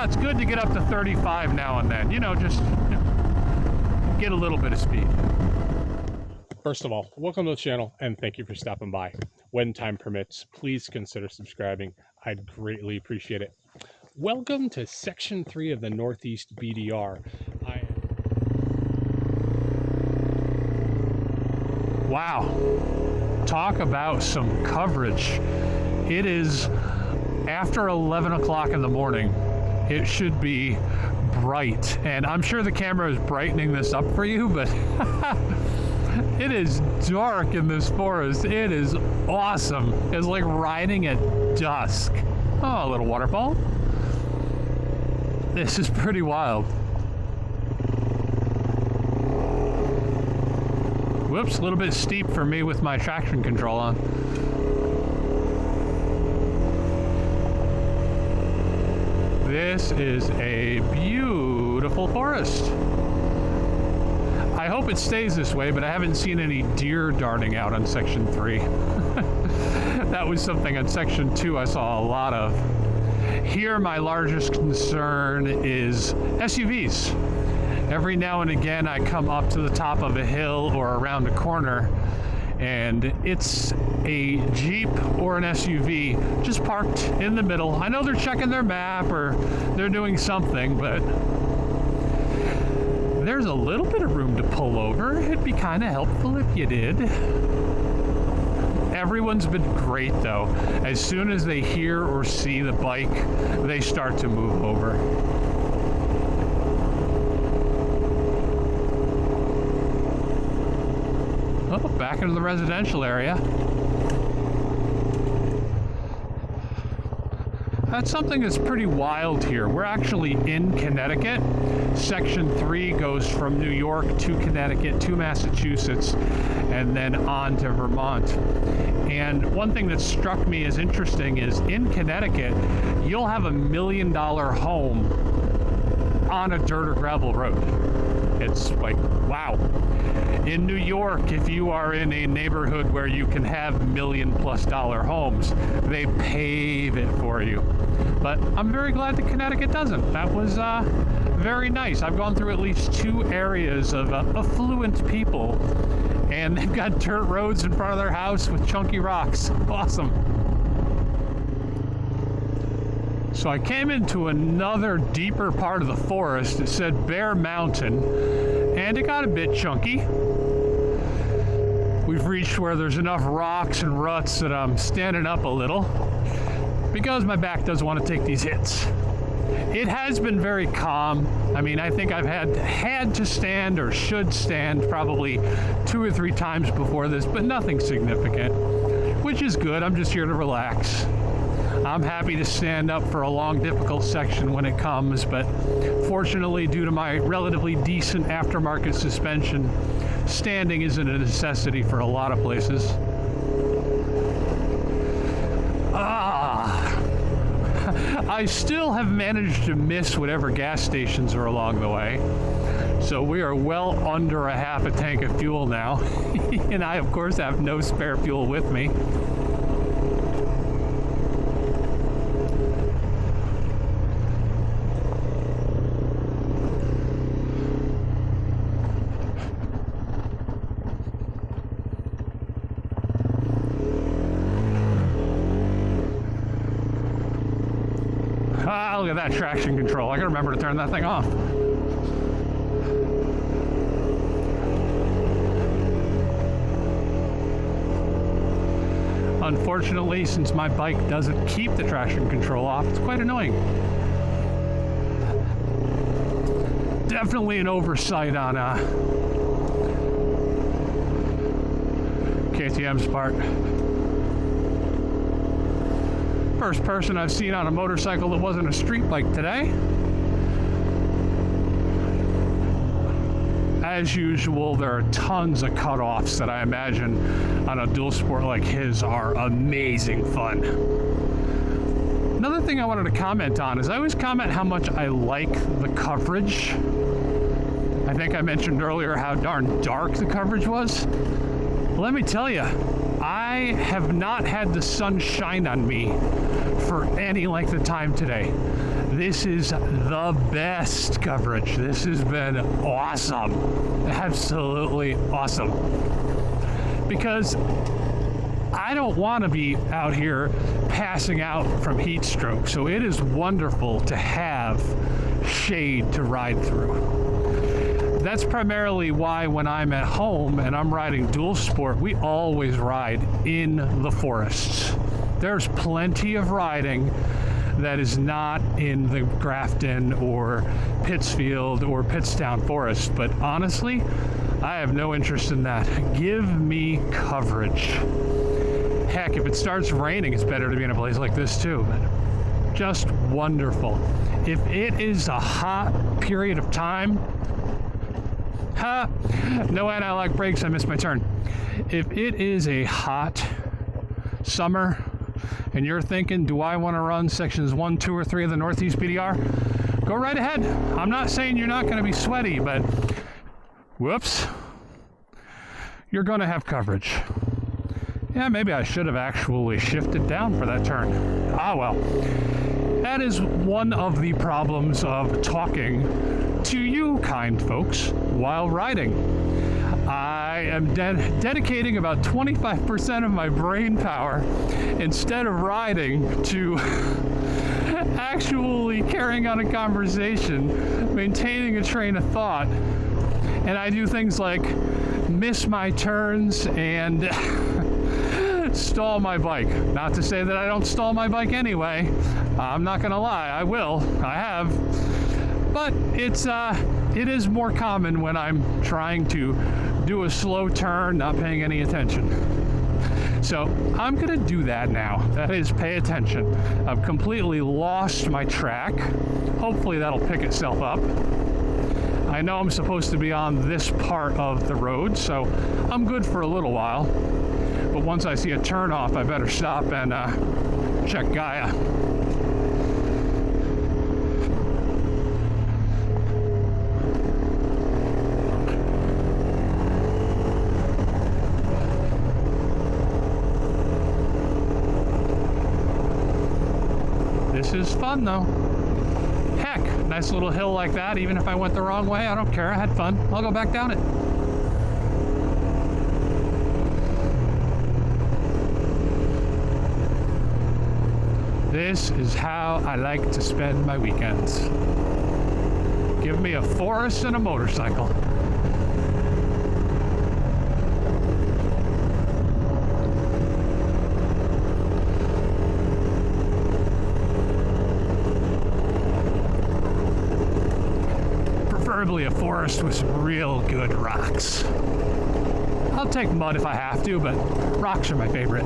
it's good to get up to 35 now and then. You know, just get a little bit of speed. First of all, welcome to the channel and thank you for stopping by. When time permits, please consider subscribing. I'd greatly appreciate it. Welcome to Section 3 of the Northeast BDR. Wow, talk about some coverage. It is after 11 o'clock in the morning. It should be bright, and I'm sure the camera is brightening this up for you, but it is dark in this forest. It is awesome. It's like riding at dusk. Oh, a little waterfall. This is pretty wild. Whoops, a little bit steep for me with my traction control on. This is a beautiful forest. I hope it stays this way, but I haven't seen any deer darting out on Section 3. That was something on Section 2 I saw a lot of. Here, my largest concern is SUVs. Every now and again, I come up to the top of a hill or around a corner, and it's a Jeep or an SUV just parked in the middle. I know they're checking their map or they're doing something, but there's a little bit of room to pull over. It'd be kind of helpful if you did. Everyone's been great though. As soon as they hear or see the bike, they start to move over. Oh, back into the residential area. That's something that's pretty wild here. We're actually in Connecticut. Section 3 goes from New York to Connecticut to Massachusetts and then on to Vermont. And one thing that struck me as interesting is in Connecticut, you'll have $1 million home on a dirt or gravel road. It's like, wow. In New York, if you are in a neighborhood where you can have $1 million+ homes, they pave it for you. But I'm very glad that Connecticut doesn't. That was very nice. I've gone through at least 2 areas of affluent people, and they've got dirt roads in front of their house with chunky rocks. Awesome. So I came into another deeper part of the forest. It said Bear Mountain, and it got a bit chunky. We've reached where there's enough rocks and ruts that I'm standing up a little because my back doesn't want to take these hits. It has been very calm. I mean, I think I've had to stand or should stand probably 2 or 3 times before this, but nothing significant, which is good. I'm just here to relax. I'm happy to stand up for a long, difficult section when it comes, but fortunately, due to my relatively decent aftermarket suspension, standing isn't a necessity for a lot of places. I still have managed to miss whatever gas stations are along the way. So we are well under a half a tank of fuel now. And I, of course, have no spare fuel with me. Ah, look at that traction control. I gotta remember to turn that thing off. Unfortunately, since my bike doesn't keep the traction control off, it's quite annoying. Definitely an oversight on KTM's part. First person I've seen on a motorcycle that wasn't a street bike today. As usual, there are tons of cutoffs that I imagine on a dual sport like his are amazing fun. Another thing I wanted to comment on is I always comment how much I like the coverage. I think I mentioned earlier how darn dark the coverage was. Let me tell you, I have not had the sun shine on me for for any length of time today. This is the best coverage. This has been awesome. Absolutely awesome. Because I don't want to be out here passing out from heat stroke, so it is wonderful to have shade to ride through. That's primarily why when I'm at home and I'm riding dual sport, we always ride in the forests. There's plenty of riding that is not in the Grafton or Pittsfield or Pittstown forest, but honestly, I have no interest in that. Give me coverage. Heck, if it starts raining, it's better to be in a place like this too, but just wonderful. If it is a hot period of time, no anti-lock brakes, I missed my turn. If it is a hot summer and you're thinking, do I want to run sections 1, 2, or 3 of the Northeast BDR? Go right ahead. I'm not saying you're not going to be sweaty, but whoops, you're going to have coverage. Yeah, maybe I should have actually shifted down for that turn. Ah, well. That is one of the problems of talking to you kind folks while riding. I am dedicating about 25% of my brain power instead of riding to actually carrying on a conversation, maintaining a train of thought. And I do things like miss my turns and stall my bike. Not to say that I don't stall my bike anyway. I'm not gonna lie, I will. I have. But it is more common when I'm trying to do a slow turn, not paying any attention. So I'm gonna do that now. That is, pay attention. I've completely lost my track. Hopefully that'll pick itself up. I know I'm supposed to be on this part of the road, so I'm good for a little while. But once I see a turn off, I better stop and check Gaia. This is fun though. Heck, nice little hill like that, even if I went the wrong way, I don't care, I had fun. I'll go back down it. This is how I like to spend my weekends. Give me a forest and a motorcycle. Preferably a forest with some real good rocks. I'll take mud if I have to, but rocks are my favorite.